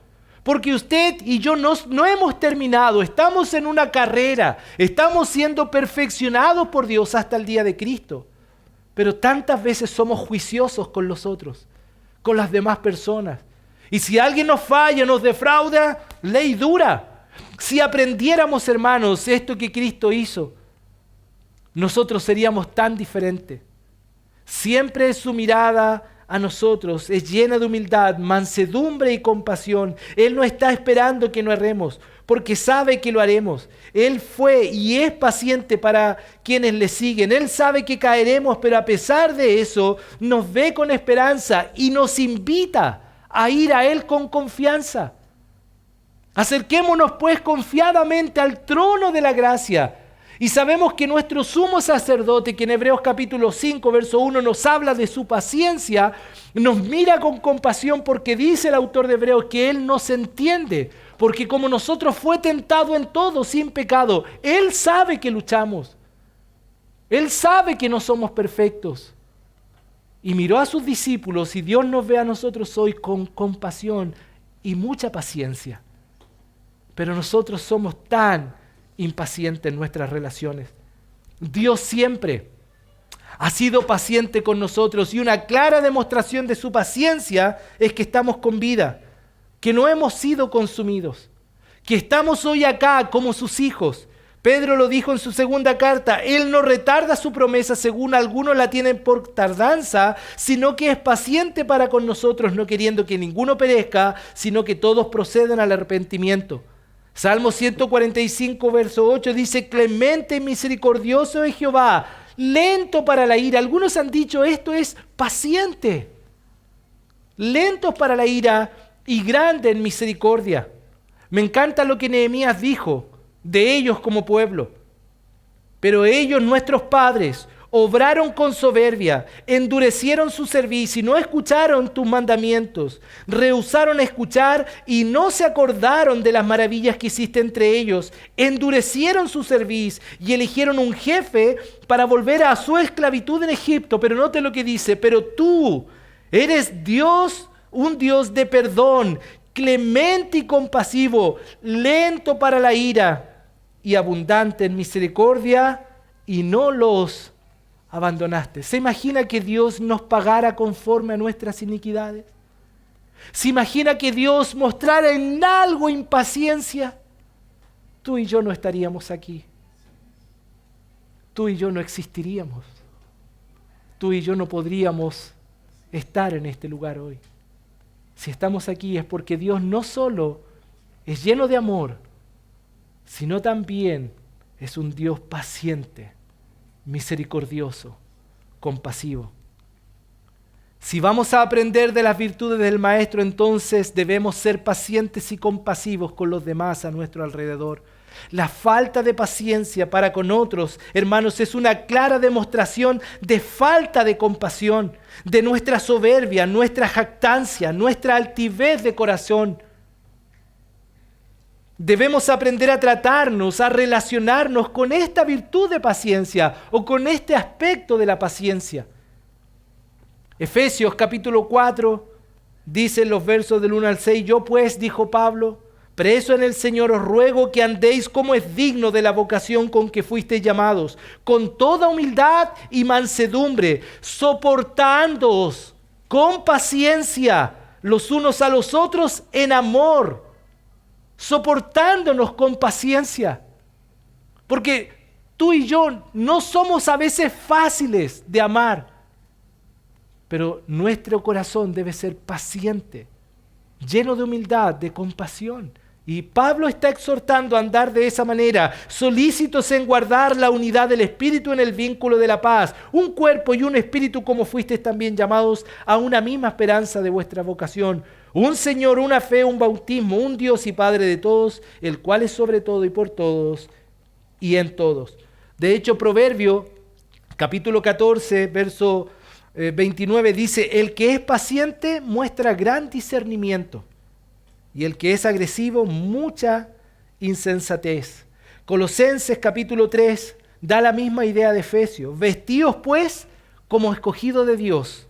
Porque usted y yo no hemos terminado, estamos en una carrera, estamos siendo perfeccionados por Dios hasta el día de Cristo. Pero tantas veces somos juiciosos con los otros, con las demás personas. Y si alguien nos falla, nos defrauda, ley dura. Si aprendiéramos, hermanos, esto que Cristo hizo, nosotros seríamos tan diferentes. Siempre su mirada a nosotros es llena de humildad, mansedumbre y compasión. Él no está esperando que no erremos, porque sabe que lo haremos. Él fue y es paciente para quienes le siguen. Él sabe que caeremos, pero a pesar de eso, nos ve con esperanza y nos invita a ir a Él con confianza. Acerquémonos pues confiadamente al trono de la gracia. Y sabemos que nuestro sumo sacerdote, que en Hebreos capítulo 5, verso 1 nos habla de su paciencia, nos mira con compasión porque dice el autor de Hebreos que Él nos entiende. Porque como nosotros fue tentado en todo sin pecado, Él sabe que luchamos. Él sabe que no somos perfectos. Y miró a sus discípulos y Dios nos ve a nosotros hoy con compasión y mucha paciencia. Pero nosotros somos tan impacientes en nuestras relaciones. Dios siempre ha sido paciente con nosotros y una clara demostración de su paciencia es que estamos con vida, que no hemos sido consumidos, que estamos hoy acá como sus hijos. Pedro lo dijo en su segunda carta, Él no retarda su promesa según algunos la tienen por tardanza, sino que es paciente para con nosotros, no queriendo que ninguno perezca, sino que todos procedan al arrepentimiento. Salmo 145, verso 8 dice, clemente y misericordioso es Jehová, lento para la ira. Algunos han dicho esto es paciente, lento para la ira y grande en misericordia. Me encanta lo que Nehemías dijo de ellos como pueblo. Pero ellos, nuestros padres, obraron con soberbia, endurecieron su cerviz y no escucharon tus mandamientos. Rehusaron escuchar y no se acordaron de las maravillas que hiciste entre ellos. Endurecieron su cerviz y eligieron un jefe para volver a su esclavitud en Egipto. Pero note lo que dice, pero tú eres Dios, un Dios de perdón, clemente y compasivo, lento para la ira y abundante en misericordia, y no los abandonaste. ¿Se imagina que Dios nos pagara conforme a nuestras iniquidades? ¿Se imagina que Dios mostrara en algo impaciencia? Tú y yo no estaríamos aquí. Tú y yo no existiríamos. Tú y yo no podríamos estar en este lugar hoy. Si estamos aquí es porque Dios no solo es lleno de amor, sino también es un Dios paciente, misericordioso, compasivo. Si vamos a aprender de las virtudes del Maestro, entonces debemos ser pacientes y compasivos con los demás a nuestro alrededor. La falta de paciencia para con otros, hermanos, es una clara demostración de falta de compasión, de nuestra soberbia, nuestra jactancia, nuestra altivez de corazón. Debemos aprender a tratarnos, a relacionarnos con esta virtud de paciencia o con este aspecto de la paciencia. Efesios capítulo 4 dice en los versos del 1 al 6, yo pues, dijo Pablo, preso en el Señor, os ruego que andéis como es digno de la vocación con que fuisteis llamados, con toda humildad y mansedumbre, soportándoos con paciencia los unos a los otros en amor, soportándonos con paciencia. Porque tú y yo no somos a veces fáciles de amar, pero nuestro corazón debe ser paciente, lleno de humildad, de compasión. Y Pablo está exhortando a andar de esa manera, solícitos en guardar la unidad del Espíritu en el vínculo de la paz, un cuerpo y un espíritu como fuisteis también llamados a una misma esperanza de vuestra vocación, un Señor, una fe, un bautismo, un Dios y Padre de todos, el cual es sobre todo y por todos y en todos. De hecho, Proverbio, capítulo 14, verso 29 dice, el que es paciente muestra gran discernimiento y el que es agresivo mucha insensatez. Colosenses capítulo 3 da la misma idea de Efesios. Vestíos pues como escogidos de Dios,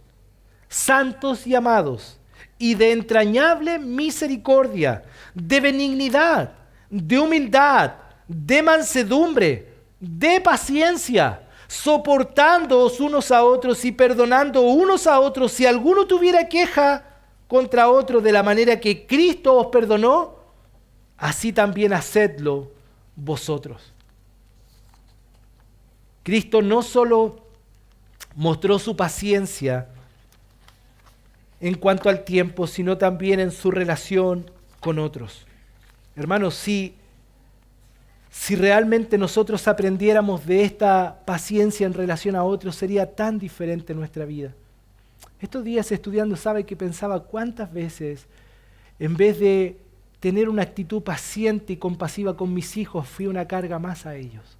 santos y amados, y de entrañable misericordia, de benignidad, de humildad, de mansedumbre, de paciencia, soportándoos unos a otros y perdonando unos a otros si alguno tuviera queja contra otro, de la manera que Cristo os perdonó, así también hacedlo vosotros. Cristo no solo mostró su paciencia en cuanto al tiempo, sino también en su relación con otros. Hermanos, si realmente nosotros aprendiéramos de esta paciencia en relación a otros, sería tan diferente nuestra vida. Estos días estudiando, ¿sabe que pensaba cuántas veces, en vez de tener una actitud paciente y compasiva con mis hijos, fui una carga más a ellos?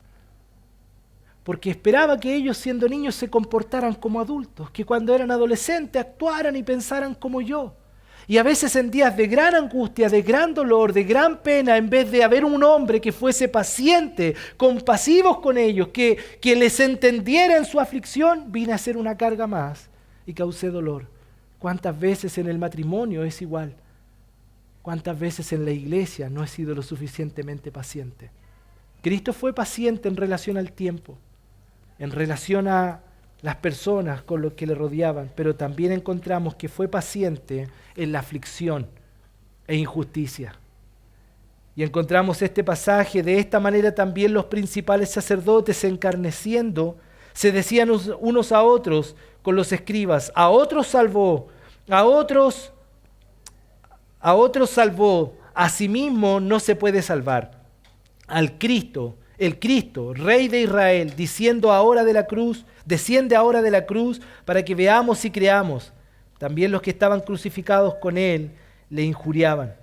Porque esperaba que ellos, siendo niños, se comportaran como adultos, que cuando eran adolescentes actuaran y pensaran como yo. Y a veces en días de gran angustia, de gran dolor, de gran pena, en vez de haber un hombre que fuese paciente, compasivos con ellos, que les entendiera en su aflicción, vine a ser una carga más y causé dolor. ¿Cuántas veces en el matrimonio es igual? ¿Cuántas veces en la iglesia no he sido lo suficientemente paciente? Cristo fue paciente en relación al tiempo, en relación a las personas con los que le rodeaban, pero también encontramos que fue paciente en la aflicción e injusticia. Y encontramos este pasaje, de esta manera también los principales sacerdotes, encarneciendo, se decían unos a otros con los escribas, a otros salvó, a otros salvó, a sí mismo no se puede salvar. Al Cristo, el Cristo, Rey de Israel, desciende ahora de la cruz para que veamos y creamos. También los que estaban crucificados con él le injuriaban.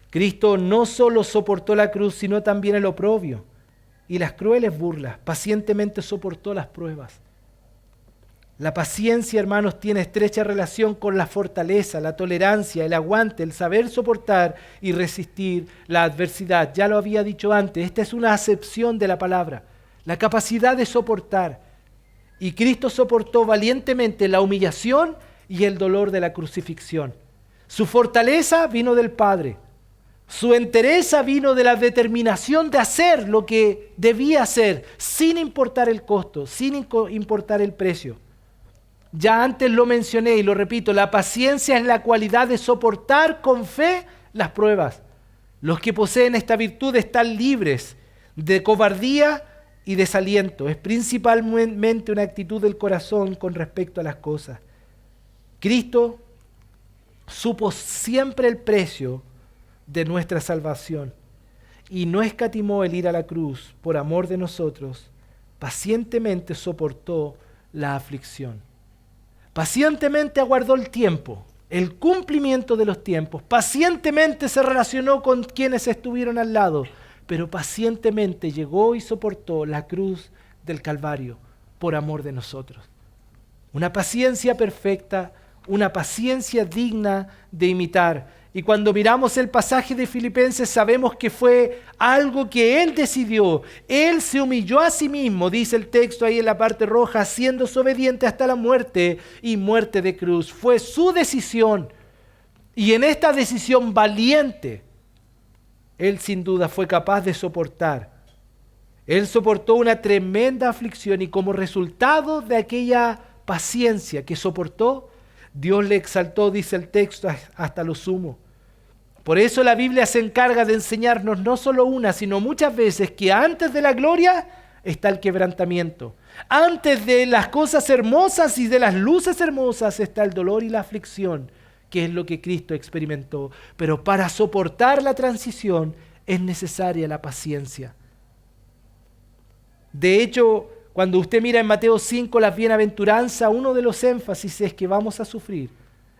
Cristo no solo soportó la cruz, sino también el oprobio y las crueles burlas. Pacientemente soportó las pruebas. La paciencia, hermanos, tiene estrecha relación con la fortaleza, la tolerancia, el aguante, el saber soportar y resistir la adversidad. Ya lo había dicho antes, esta es una acepción de la palabra, la capacidad de soportar. Y Cristo soportó valientemente la humillación y el dolor de la crucifixión. Su fortaleza vino del Padre. Su entereza vino de la determinación de hacer lo que debía hacer, sin importar el costo, sin importar el precio. Ya antes lo mencioné y lo repito, la paciencia es la cualidad de soportar con fe las pruebas. Los que poseen esta virtud están libres de cobardía y desaliento. Es principalmente una actitud del corazón con respecto a las cosas. Cristo supo siempre el precio de nuestra salvación y no escatimó el ir a la cruz por amor de nosotros. Pacientemente soportó la aflicción. Pacientemente aguardó el tiempo, el cumplimiento de los tiempos. Pacientemente se relacionó con quienes estuvieron al lado, pero pacientemente llegó y soportó la cruz del Calvario por amor de nosotros. Una paciencia perfecta, una paciencia digna de imitar. Y cuando miramos el pasaje de Filipenses sabemos que fue algo que Él decidió. Él se humilló a sí mismo, dice el texto ahí en la parte roja, haciéndose obediente hasta la muerte y muerte de cruz. Fue su decisión. Y en esta decisión valiente, Él sin duda fue capaz de soportar. Él soportó una tremenda aflicción y como resultado de aquella paciencia que soportó, Dios le exaltó, dice el texto, hasta lo sumo. Por eso la Biblia se encarga de enseñarnos no solo una, sino muchas veces que antes de la gloria está el quebrantamiento. Antes de las cosas hermosas y de las luces hermosas está el dolor y la aflicción, que es lo que Cristo experimentó. Pero para soportar la transición es necesaria la paciencia. De hecho, cuando usted mira en Mateo 5 las bienaventuranzas, uno de los énfasis es que vamos a sufrir,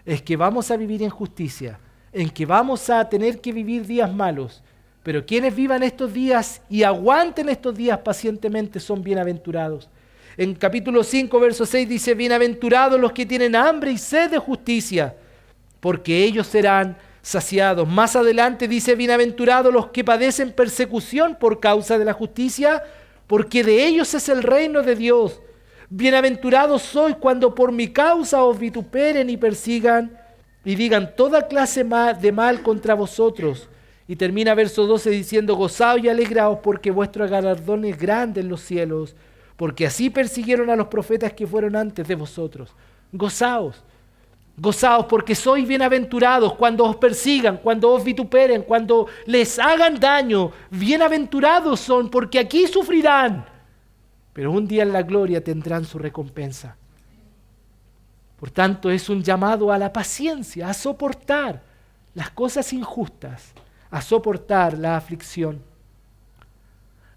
es que vamos a vivir injusticia, en que vamos a tener que vivir días malos. Pero quienes vivan estos días y aguanten estos días pacientemente son bienaventurados. En capítulo 5, verso 6 dice, bienaventurados los que tienen hambre y sed de justicia, porque ellos serán saciados. Más adelante dice, bienaventurados los que padecen persecución por causa de la justicia, porque de ellos es el reino de Dios. Bienaventurados sois cuando por mi causa os vituperen y persigan y digan toda clase de mal contra vosotros. Y termina verso 12 diciendo, gozaos y alegraos porque vuestro galardón es grande en los cielos, porque así persiguieron a los profetas que fueron antes de vosotros. Gozaos, gozaos porque sois bienaventurados cuando os persigan, cuando os vituperen, cuando les hagan daño. Bienaventurados son porque aquí sufrirán, pero un día en la gloria tendrán su recompensa. Por tanto, es un llamado a la paciencia, a soportar las cosas injustas, a soportar la aflicción.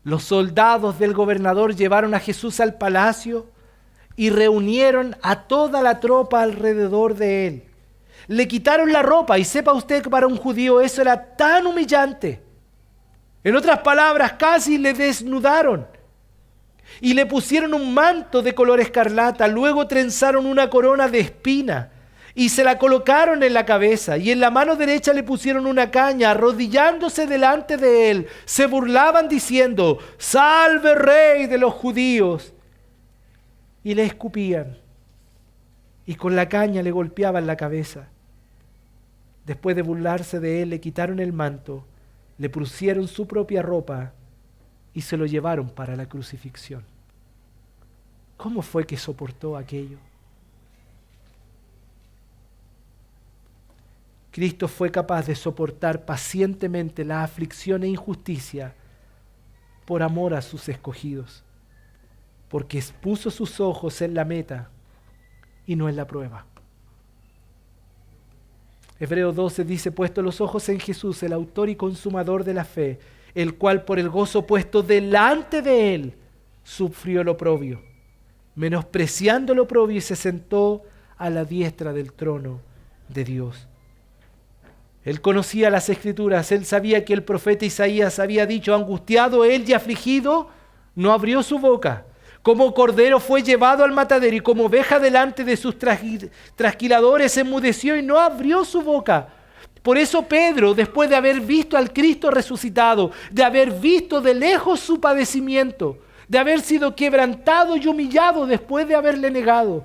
Los soldados del gobernador llevaron a Jesús al palacio y reunieron a toda la tropa alrededor de él. Le quitaron la ropa y sepa usted que para un judío eso era tan humillante. En otras palabras, casi le desnudaron. Y le pusieron un manto de color escarlata, luego trenzaron una corona de espina y se la colocaron en la cabeza, y en la mano derecha le pusieron una caña. Arrodillándose delante de él, se burlaban diciendo, ¡salve rey de los judíos! Y le escupían, y con la caña le golpeaban la cabeza. Después de burlarse de él, le quitaron el manto, le pusieron su propia ropa, y se lo llevaron para la crucifixión. ¿Cómo fue que soportó aquello? Cristo fue capaz de soportar pacientemente la aflicción e injusticia por amor a sus escogidos, porque puso sus ojos en la meta y no en la prueba. Hebreos 12 dice, puesto los ojos en Jesús, el autor y consumador de la fe, el cual por el gozo puesto delante de él sufrió el oprobio, menospreciando el oprobio, y se sentó a la diestra del trono de Dios. Él conocía las Escrituras, él sabía que el profeta Isaías había dicho, angustiado él y afligido, no abrió su boca. Como cordero fue llevado al matadero y como oveja delante de sus trasquiladores enmudeció y no abrió su boca. Por eso Pedro, después de haber visto al Cristo resucitado, de haber visto de lejos su padecimiento, de haber sido quebrantado y humillado después de haberle negado,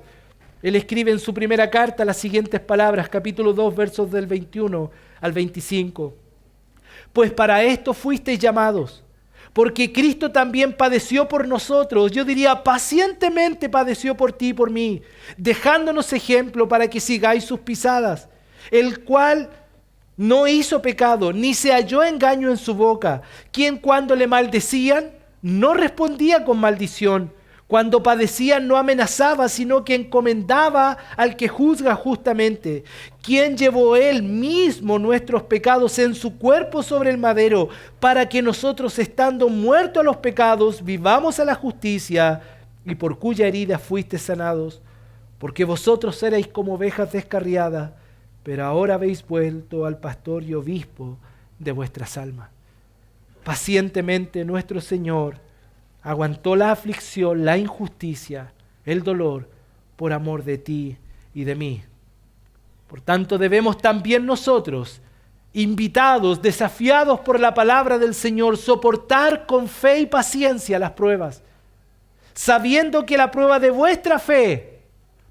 él escribe en su primera carta las siguientes palabras, capítulo 2, versos del 21 al 25. Pues para esto fuisteis llamados, porque Cristo también padeció por nosotros, yo diría pacientemente padeció por ti y por mí, dejándonos ejemplo para que sigáis sus pisadas, el cual no hizo pecado, ni se halló engaño en su boca, quien cuando le maldecían, no respondía con maldición, cuando padecían no amenazaba, sino que encomendaba al que juzga justamente, quien llevó él mismo nuestros pecados en su cuerpo sobre el madero, para que nosotros, estando muertos a los pecados, vivamos a la justicia, y por cuya herida fuisteis sanados, porque vosotros erais como ovejas descarriadas, pero ahora habéis vuelto al pastor y obispo de vuestras almas. Pacientemente nuestro Señor aguantó la aflicción, la injusticia, el dolor, por amor de ti y de mí. Por tanto, debemos también nosotros, invitados, desafiados por la palabra del Señor, soportar con fe y paciencia las pruebas, sabiendo que la prueba de vuestra fe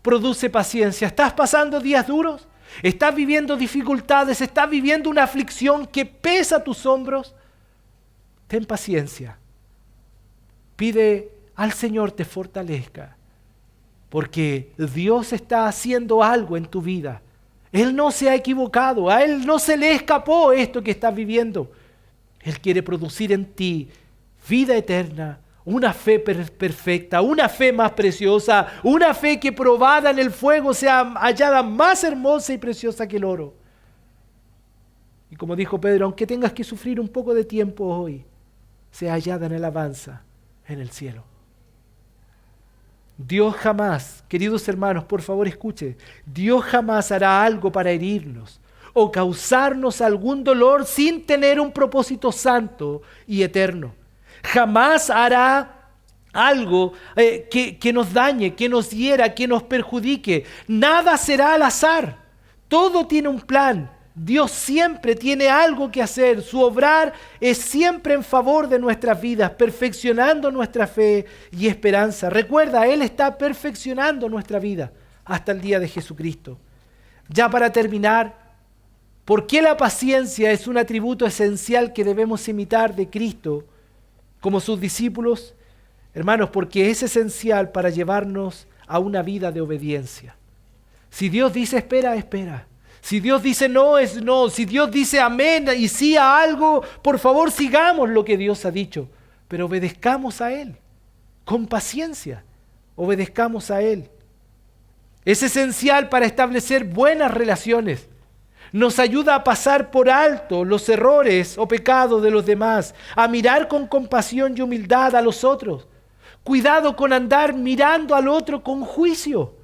produce paciencia. ¿Estás pasando días duros? ¿Estás viviendo dificultades? ¿Estás viviendo una aflicción que pesa tus hombros? Ten paciencia. Pide al Señor te fortalezca, porque Dios está haciendo algo en tu vida. Él no se ha equivocado, a Él no se le escapó esto que estás viviendo. Él quiere producir en ti vida eterna, una fe perfecta, una fe más preciosa, una fe que probada en el fuego sea hallada más hermosa y preciosa que el oro. Y como dijo Pedro, aunque tengas que sufrir un poco de tiempo hoy, sea hallada en alabanza en el cielo. Dios jamás, queridos hermanos, por favor escuche, Dios jamás hará algo para herirnos o causarnos algún dolor sin tener un propósito santo y eterno. Jamás hará algo que nos dañe, que nos hiera, que nos perjudique. Nada será al azar. Todo tiene un plan. Dios siempre tiene algo que hacer. Su obrar es siempre en favor de nuestras vidas, perfeccionando nuestra fe y esperanza. Recuerda, Él está perfeccionando nuestra vida hasta el día de Jesucristo. Ya para terminar, ¿por qué la paciencia es un atributo esencial que debemos imitar de Cristo como sus discípulos? Hermanos, porque es esencial para llevarnos a una vida de obediencia. Si Dios dice espera, espera. Si Dios dice no, es no. Si Dios dice amén y sí a algo, por favor sigamos lo que Dios ha dicho. Pero obedezcamos a Él, con paciencia. Obedezcamos a Él. Es esencial para establecer buenas relaciones. Nos ayuda a pasar por alto los errores o pecados de los demás, a mirar con compasión y humildad a los otros. Cuidado con andar mirando al otro con juicio.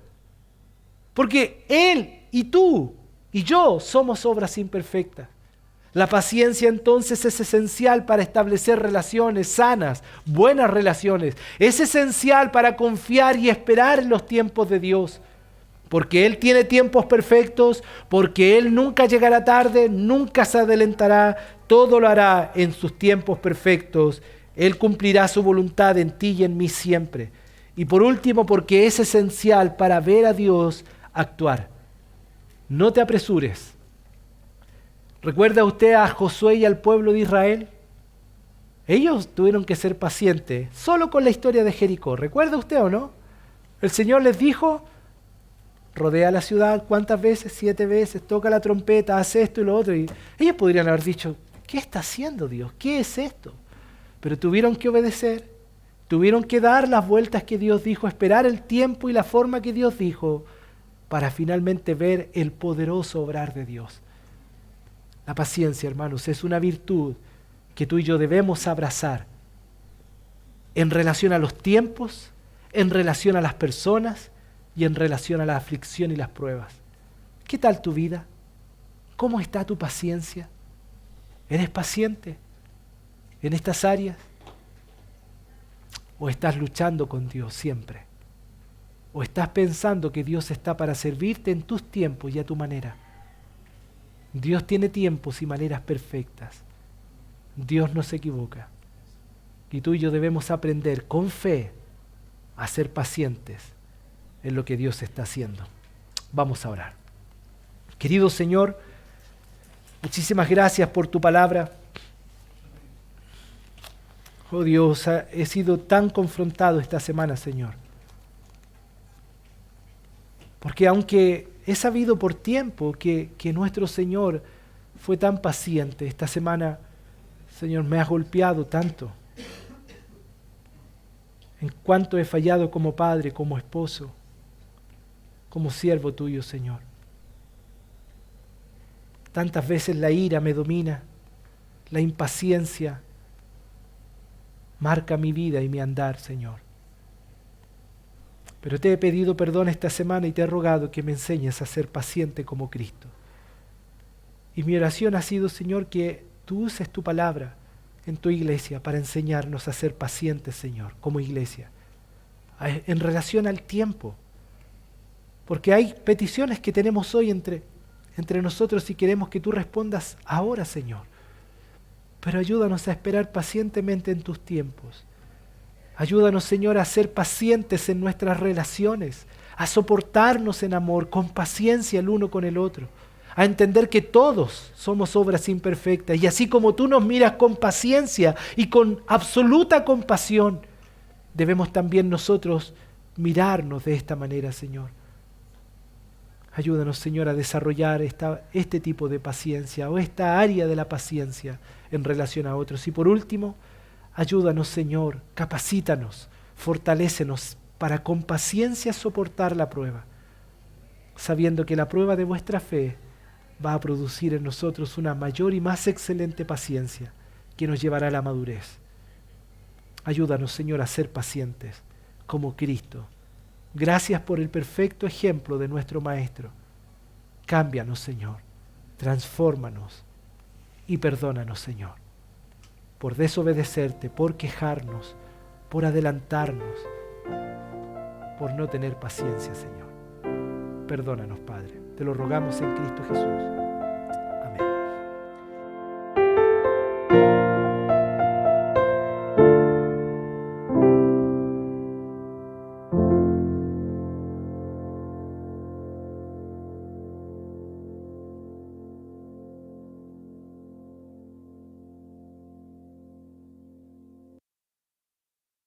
Porque Él y tú y yo somos obras imperfectas. La paciencia entonces es esencial para establecer relaciones sanas, buenas relaciones. Es esencial para confiar y esperar en los tiempos de Dios. Porque Él tiene tiempos perfectos, porque Él nunca llegará tarde, nunca se adelantará, todo lo hará en sus tiempos perfectos. Él cumplirá su voluntad en ti y en mí siempre. Y por último, porque es esencial para ver a Dios actuar. No te apresures. ¿Recuerda usted a Josué y al pueblo de Israel? Ellos tuvieron que ser pacientes, solo con la historia de Jericó. ¿Recuerda usted o no? El Señor les dijo, rodea la ciudad, ¿cuántas veces? 7 veces, toca la trompeta, hace esto y lo otro. Y ellos podrían haber dicho, ¿qué está haciendo Dios? ¿Qué es esto? Pero tuvieron que obedecer, tuvieron que dar las vueltas que Dios dijo, esperar el tiempo y la forma que Dios dijo, para finalmente ver el poderoso obrar de Dios. La paciencia, hermanos, es una virtud que tú y yo debemos abrazar en relación a los tiempos, en relación a las personas y en relación a la aflicción y las pruebas. ¿Qué tal tu vida? ¿Cómo está tu paciencia? ¿Eres paciente en estas áreas? ¿O estás luchando con Dios siempre? ¿O estás pensando que Dios está para servirte en tus tiempos y a tu manera? Dios tiene tiempos y maneras perfectas. Dios no se equivoca. Y tú y yo debemos aprender con fe a ser pacientes en lo que Dios está haciendo. Vamos a orar. Querido Señor, muchísimas gracias por tu palabra. Oh Dios, he sido tan confrontado esta semana, Señor. Porque aunque he sabido por tiempo que nuestro Señor fue tan paciente, esta semana, Señor, me has golpeado tanto. En cuanto he fallado como padre, como esposo, como siervo tuyo, Señor. Tantas veces la ira me domina, la impaciencia marca mi vida y mi andar, Señor. Pero te he pedido perdón esta semana y te he rogado que me enseñes a ser paciente como Cristo. Y mi oración ha sido, Señor, que tú uses tu palabra en tu iglesia para enseñarnos a ser pacientes, Señor, como iglesia, en relación al tiempo. Porque hay peticiones que tenemos hoy entre nosotros y queremos que tú respondas ahora, Señor. Pero ayúdanos a esperar pacientemente en tus tiempos. Ayúdanos, Señor, a ser pacientes en nuestras relaciones, a soportarnos en amor, con paciencia el uno con el otro, a entender que todos somos obras imperfectas y así como tú nos miras con paciencia y con absoluta compasión, debemos también nosotros mirarnos de esta manera, Señor. Ayúdanos, Señor, a desarrollar este tipo de paciencia o esta área de la paciencia en relación a otros. Y por último, ayúdanos, Señor, capacítanos, fortalécenos para con paciencia soportar la prueba, sabiendo que la prueba de vuestra fe va a producir en nosotros una mayor y más excelente paciencia que nos llevará a la madurez. Ayúdanos, Señor, a ser pacientes como Cristo. Gracias por el perfecto ejemplo de nuestro Maestro. Cámbianos, Señor, transfórmanos y perdónanos, Señor, por desobedecerte, por quejarnos, por adelantarnos, por no tener paciencia, Señor. Perdónanos, Padre. Te lo rogamos en Cristo Jesús.